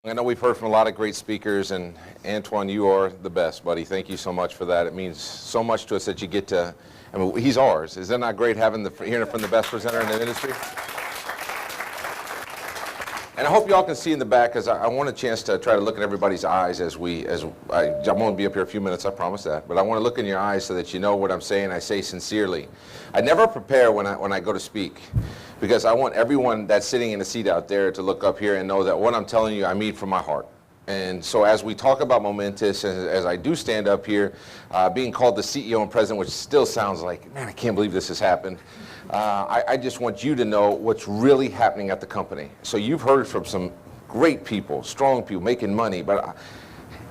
I know we've heard from a lot of great speakers, and Antoine, you are the best, buddy. Thank you so much for that. It means so much to us that you get to, I mean, he's ours. Is that not great hearing from the best presenter in the industry? And I hope y'all can see in the back, because I want a chance to try to look in everybody's eyes I'm going to be up here a few minutes, I promise that. But I want to look in your eyes so that you know what I'm saying. I say sincerely. I never prepare when I go to speak, because I want everyone that's sitting in the seat out there to look up here and know that what I'm telling you, I mean from my heart. And so as we talk about Momentis, as I do stand up here, being called the CEO and president, which still sounds like, man, I can't believe this has happened. I just want you to know what's really happening at the company. So you've heard from some great people, strong people, making money, but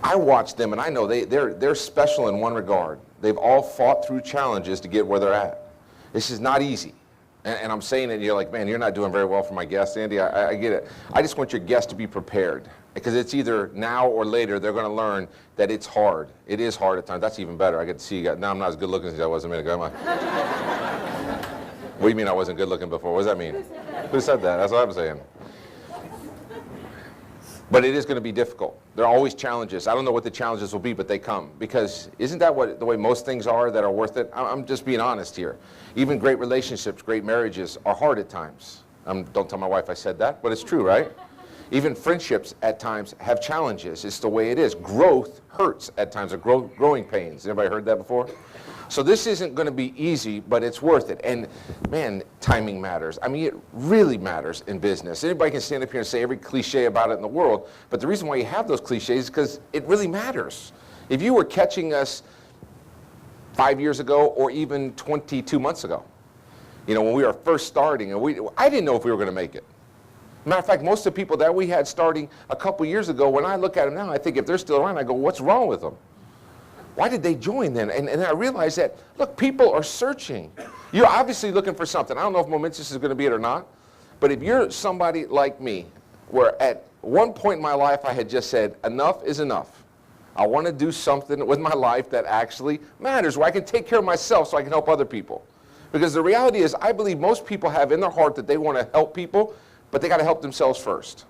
I watch them and I know they're special in one regard. They've all fought through challenges to get where they're at. This is not easy. And I'm saying it, and you're like, man, you're not doing very well for my guest, Andy. I get it. I just want your guests to be prepared, because it's either now or later they're going to learn that it's hard. It is hard at times. That's even better. I get to see you guys. Now I'm not as good looking as I was a minute ago, am I? What do you mean I wasn't good looking before? What does that mean? Who said that? That's what I'm saying. But it is going to be difficult. There are always challenges. I don't know what the challenges will be, but they come. Because isn't that the way most things are that are worth it? I'm just being honest here. Even great relationships, great marriages are hard at times. Don't tell my wife I said that, but it's true, right? Even friendships at times have challenges. It's the way it is. Growth hurts at times, or growing pains. Anybody heard that before? So this isn't going to be easy, but it's worth it. And man, timing matters. I mean, it really matters in business. Anybody can stand up here and say every cliche about it in the world, but the reason why you have those cliches is because it really matters. If you were catching us 5 years ago or even 22 months ago, you know, when we were first starting, and I didn't know if we were going to make it. Matter of fact, most of the people that we had starting a couple years ago, when I look at them now, I think if they're still around, I go, what's wrong with them? Why did they join then? And I realized that, look, people are searching. You're obviously looking for something. I don't know if Momentis is going to be it or not, but if you're somebody like me, where at one point in my life I had just said, enough is enough. I want to do something with my life that actually matters, where I can take care of myself so I can help other people. Because the reality is, I believe most people have in their heart that they want to help people, but they got to help themselves first.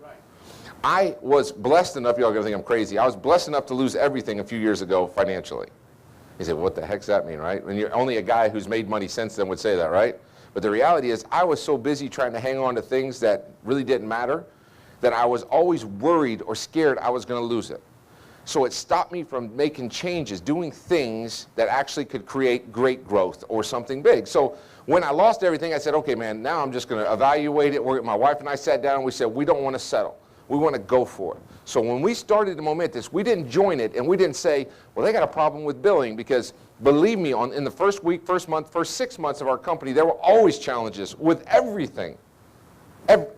I was blessed enough, y'all are going to think I'm crazy, I was blessed enough to lose everything a few years ago financially. You say, well, what the heck does that mean, right? And you're only a guy who's made money since then would say that, right? But the reality is, I was so busy trying to hang on to things that really didn't matter that I was always worried or scared I was going to lose it. So it stopped me from making changes, doing things that actually could create great growth or something big. So when I lost everything, I said, okay, man, now I'm just going to evaluate it. My wife and I sat down and we said, we don't want to settle. We want to go for it. So when we started the Momentis, we didn't join it and we didn't say, well, they got a problem with billing, because believe me, in the first week, first month, first 6 months of our company, there were always challenges with everything.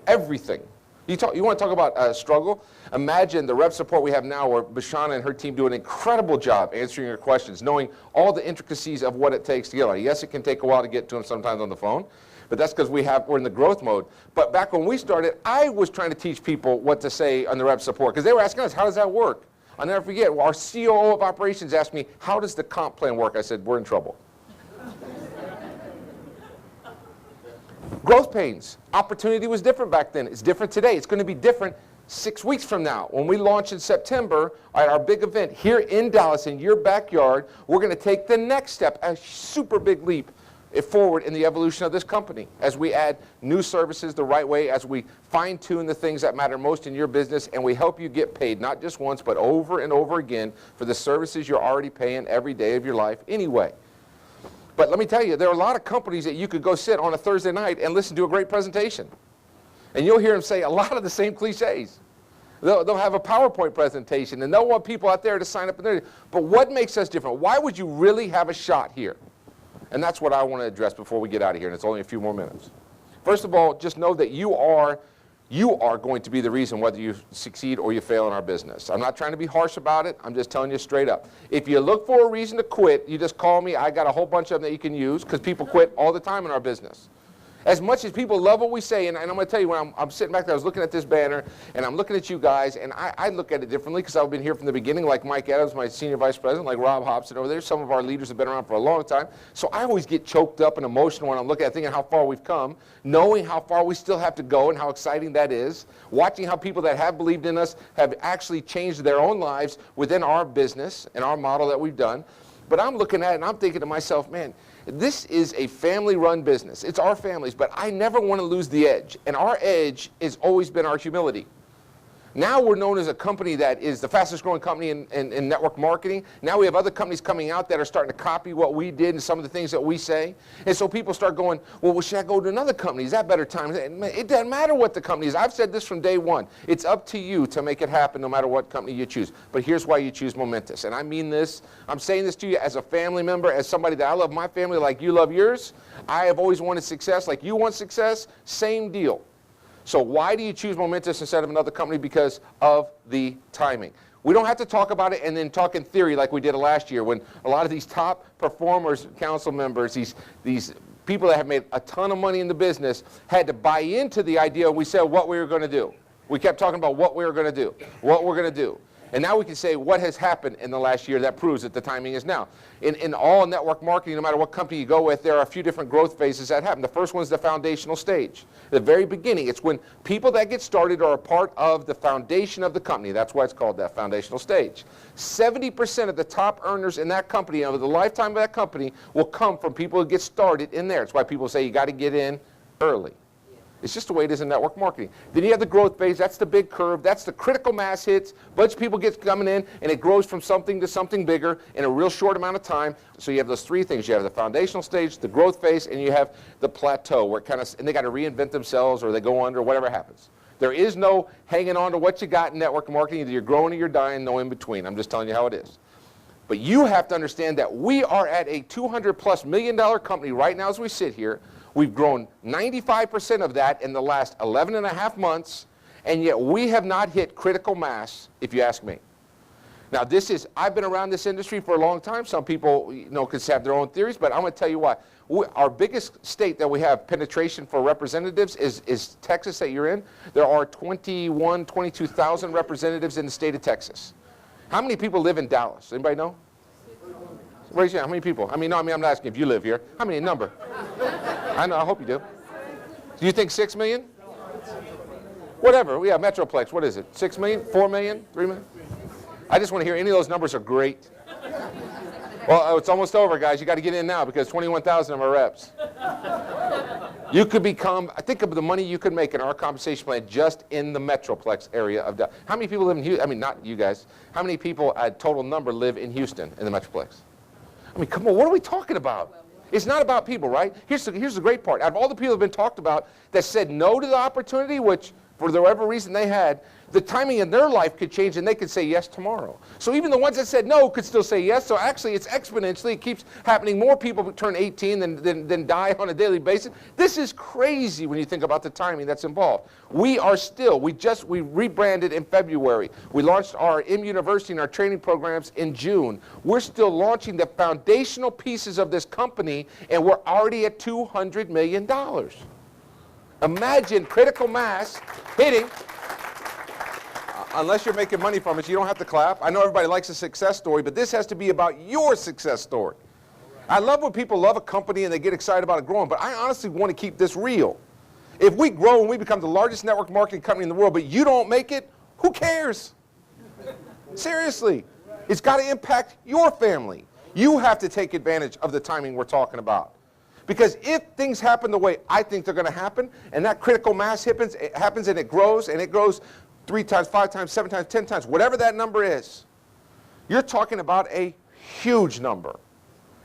Everything. You want to talk about struggle? Imagine the rep support we have now, where Bashana and her team do an incredible job answering your questions, knowing all the intricacies of what it takes to get on. Yes, it can take a while to get to them sometimes on the phone, but that's because we're in the growth mode. But back when we started, I was trying to teach people what to say on the rep support, because they were asking us, how does that work? I'll never forget, our COO of operations asked me, how does the comp plan work? I said, we're in trouble. Growth pains. Opportunity was different back then. It's different today. It's going to be different 6 weeks from now. When we launch in September at our big event here in Dallas, in your backyard, we're going to take the next step, a super big leap forward in the evolution of this company, as we add new services the right way, as we fine-tune the things that matter most in your business, and we help you get paid, not just once, but over and over again for the services you're already paying every day of your life anyway. But let me tell you, there are a lot of companies that you could go sit on a Thursday night and listen to a great presentation. And you'll hear them say a lot of the same cliches. They'll have a PowerPoint presentation, and they'll want people out there to sign up. But what makes us different? Why would you really have a shot here? And that's what I want to address before we get out of here, and it's only a few more minutes. First of all, just know that you are going to be the reason whether you succeed or you fail in our business. I'm not trying to be harsh about it. I'm just telling you straight up. If you look for a reason to quit, you just call me. I got a whole bunch of them that you can use, because people quit all the time in our business. As much as people love what we say, and I'm going to tell you, when I'm sitting back there, I was looking at this banner, and I'm looking at you guys, and I look at it differently because I've been here from the beginning, like Mike Adams, my senior vice president, like Rob Hobson over there. Some of our leaders have been around for a long time. So I always get choked up and emotional when I'm looking at thinking how far we've come, knowing how far we still have to go and how exciting that is, watching how people that have believed in us have actually changed their own lives within our business and our model that we've done. But I'm looking at it, and I'm thinking to myself, man, this is a family-run business. It's our families, but I never want to lose the edge. And our edge has always been our humility. Now we're known as a company that is the fastest growing company in network marketing. Now we have other companies coming out that are starting to copy what we did and some of the things that we say. And so people start going, well, should I go to another company? Is that better time? It doesn't matter what the company is. I've said this from day one. It's up to you to make it happen no matter what company you choose. But here's why you choose Momentis. And I mean this. I'm saying this to you as a family member, as somebody that I love my family like you love yours. I have always wanted success like you want success. Same deal. So why do you choose Momentis instead of another company? Because of the timing. We don't have to talk about it and then talk in theory like we did last year when a lot of these top performers, council members, these people that have made a ton of money in the business had to buy into the idea, and we said what we were going to do. We kept talking about what we were going to do, what we're going to do. And now we can say what has happened in the last year that proves that the timing is now. In all network marketing, no matter what company you go with, there are a few different growth phases that happen. The first one is the foundational stage. The very beginning, it's when people that get started are a part of the foundation of the company. That's why it's called that foundational stage. 70% of the top earners in that company, over the lifetime of that company, will come from people who get started in there. It's why people say you got to get in early. It's just the way it is in network marketing. Then you have the growth phase. That's the big curve. That's the critical mass hits. Bunch of people get coming in, and it grows from something to something bigger in a real short amount of time. So you have those three things. You have the foundational stage, the growth phase, and you have the plateau where and they got to reinvent themselves or they go under, whatever happens. There is no hanging on to what you got in network marketing. Either you're growing or you're dying, no in between. I'm just telling you how it is. But you have to understand that we are at a $200+ million company right now as we sit here. We've grown 95% of that in the last 11 and a half months, and yet we have not hit critical mass, if you ask me. Now I've been around this industry for a long time. Some people, could have their own theories, but I'm going to tell you why. Our biggest state that we have penetration for representatives is Texas that you're in. There are 22,000 representatives in the state of Texas. How many people live in Dallas? Anybody know? Raise your hand. How many people? I'm not asking if you live here. How many number? I know, I hope you do. Do you think 6 million? Whatever. We have Metroplex. What is it? 6 million? 4 million? 3 million? I just want to hear any of those numbers are great. Well, it's almost over, guys. You got to get in now because 21,000 of them are reps. You could think of the money you could make in our compensation plan just in the Metroplex area of Dallas. How many people live in Houston? Not you guys. How many people, a total number, live in Houston in the Metroplex? Come on, what are we talking about? It's not about people, right? Here's the great part. Out of all the people that have been talked about that said no to the opportunity, which for whatever reason they had, the timing in their life could change and they could say yes tomorrow. So even the ones that said no could still say yes. So actually it's exponentially, it keeps happening. More people turn 18 than die on a daily basis. This is crazy when you think about the timing that's involved. We rebranded in February. We launched our M University and our training programs in June. We're still launching the foundational pieces of this company, and we're already at $200 million. Imagine critical mass hitting. Unless you're making money from it, you don't have to clap. I know everybody likes a success story, but this has to be about your success story. I love when people love a company and they get excited about it growing, but I honestly want to keep this real. If we grow and we become the largest network marketing company in the world, but you don't make it, who cares? Seriously. It's got to impact your family. You have to take advantage of the timing we're talking about. Because if things happen the way I think they're going to happen, and that critical mass happens and it grows 3 times, 5 times, 7 times, 10 times, whatever that number is, you're talking about a huge number.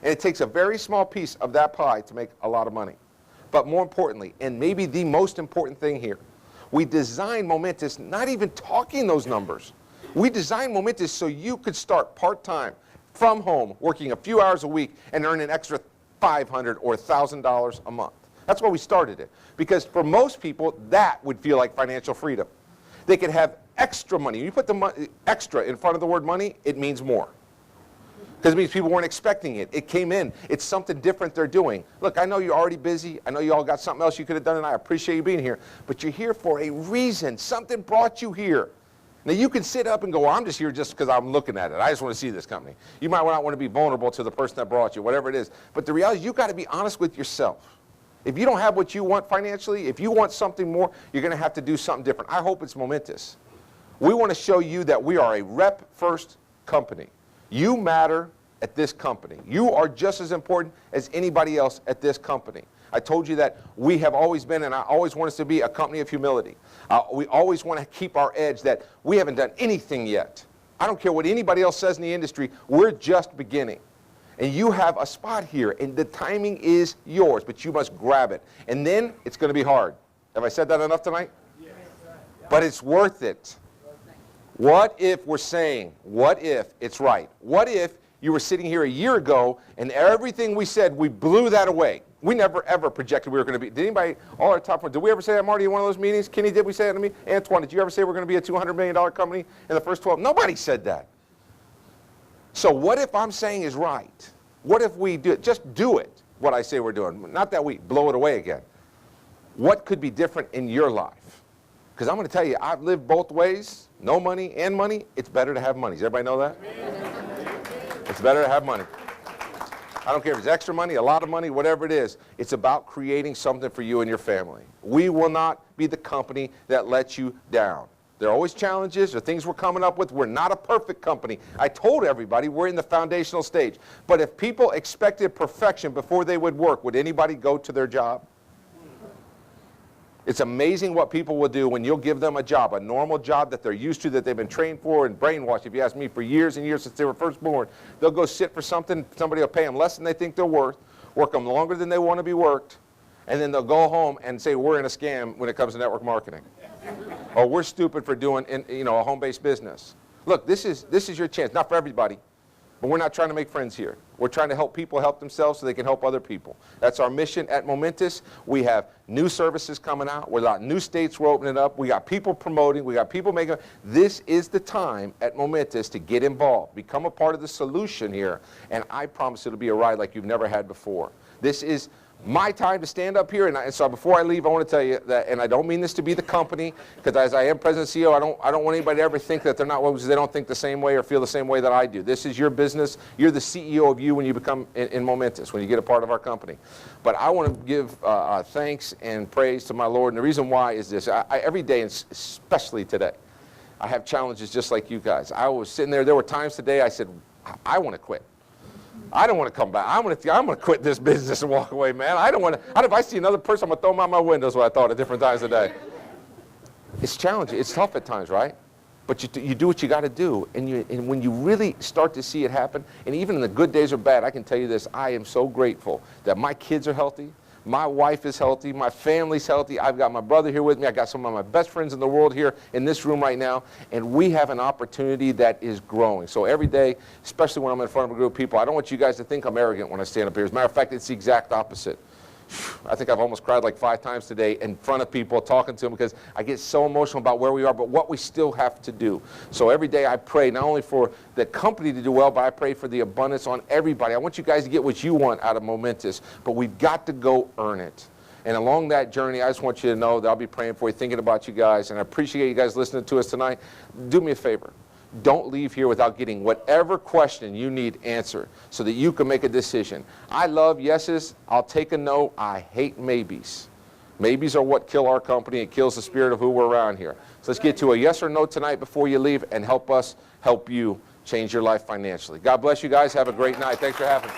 And it takes a very small piece of that pie to make a lot of money. But more importantly, and maybe the most important thing here, we designed Momentis not even talking those numbers. We designed Momentis so you could start part-time from home, working a few hours a week, and earn an extra $500 or $1,000 a month. That's why we started it. Because for most people, that would feel like financial freedom. They could have extra money. You put the extra in front of the word money, it means more. Because it means people weren't expecting it. It came in. It's something different they're doing. Look, I know you're already busy. I know you all got something else you could have done, and I appreciate you being here. But you're here for a reason. Something brought you here. Now, you can sit up and go, well, I'm just here just because I'm looking at it. I just want to see this company. You might not want to be vulnerable to the person that brought you, whatever it is. But the reality is you've got to be honest with yourself. If you don't have what you want financially, if you want something more, you're going to have to do something different. I hope it's momentous. We want to show you that we are a rep-first company. You matter at this company. You are just as important as anybody else at this company. I told you that we have always been, and I always want us to be, a company of humility. We always want to keep our edge that we haven't done anything yet. I don't care what anybody else says in the industry. We're just beginning. And you have a spot here, and the timing is yours, but you must grab it. And then it's going to be hard. Have I said that enough tonight? Yes. But it's worth it. What if we're saying, what if it's right? What if you were sitting here a year ago and everything we said, we blew that away? We never, ever projected we were going to be. Did anybody, all our top ones, did we ever say that, Marty, in one of those meetings? Kenny, did we say that to me? Antoine, did you ever say we're going to be a $200 million company in the first 12? Nobody said that. So what if I'm saying is right? What if we do it? Just do it, what I say we're doing. Not that we blow it away again. What could be different in your life? Because I'm going to tell you, I've lived both ways, no money and money. It's better to have money. Does everybody know that? It's better to have money. I don't care if it's extra money, a lot of money, whatever it is. It's about creating something for you and your family. We will not be the company that lets you down. There are always challenges or things we're coming up with. We're not a perfect company. I told everybody we're in the foundational stage. But if people expected perfection before they would work, would anybody go to their job? It's amazing what people will do when you'll give them a job, a normal job that they're used to, that they've been trained for and brainwashed, if you ask me, for years and years since they were first born. They'll go sit for something, somebody will pay them less than they think they're worth, work them longer than they want to be worked, and then they'll go home and say, we're in a scam when it comes to network marketing. Or we're stupid for doing a home-based business. Look, this is your chance, not for everybody. But we're not trying to make friends here. We're trying to help people help themselves so they can help other people. That's our mission at Momentis. We have new services coming out. We've got new states we're opening up. We got people promoting. We got people making. This is the time at Momentis to get involved. Become a part of the solution here. And I promise it'll be a ride like you've never had before. This is my time to stand up here, and so before I leave, I want to tell you that, and I don't mean this to be the company, because as I am president and CEO, I don't want anybody to ever think that they're not, because they don't think the same way or feel the same way that I do. This is your business. You're the CEO of you when you become in Momentis, when you get a part of our company. But I want to give thanks and praise to my Lord, and the reason why is this. Every day, and especially today, I have challenges just like you guys. I was sitting there were times today I said, I want to quit. I don't want to come back. I'm going to quit this business and walk away, man. I don't want to. If I see another person, I'm going to throw them out my windows, what I thought at different times of the day. It's challenging. It's tough at times, right? But you do what you got to do. And when you really start to see it happen, and even in the good days or bad, I can tell you this, I am so grateful that my kids are healthy. My wife is healthy. My family's healthy. I've got my brother here with me. I got some of my best friends in the world here in this room right now. And we have an opportunity that is growing. So every day, especially when I'm in front of a group of people, I don't want you guys to think I'm arrogant when I stand up here. As a matter of fact, it's the exact opposite. I think I've almost cried like 5 times today in front of people, talking to them, because I get so emotional about where we are, but what we still have to do. So every day I pray not only for the company to do well, but I pray for the abundance on everybody. I want you guys to get what you want out of Momentis, but we've got to go earn it. And along that journey, I just want you to know that I'll be praying for you, thinking about you guys, and I appreciate you guys listening to us tonight. Do me a favor. Don't leave here without getting whatever question you need answered so that you can make a decision. I love yeses. I'll take a no. I hate maybes. Maybes are what kill our company. It kills the spirit of who we're around here. So let's get to a yes or no tonight before you leave and help us help you change your life financially. God bless you guys. Have a great night. Thanks for having me.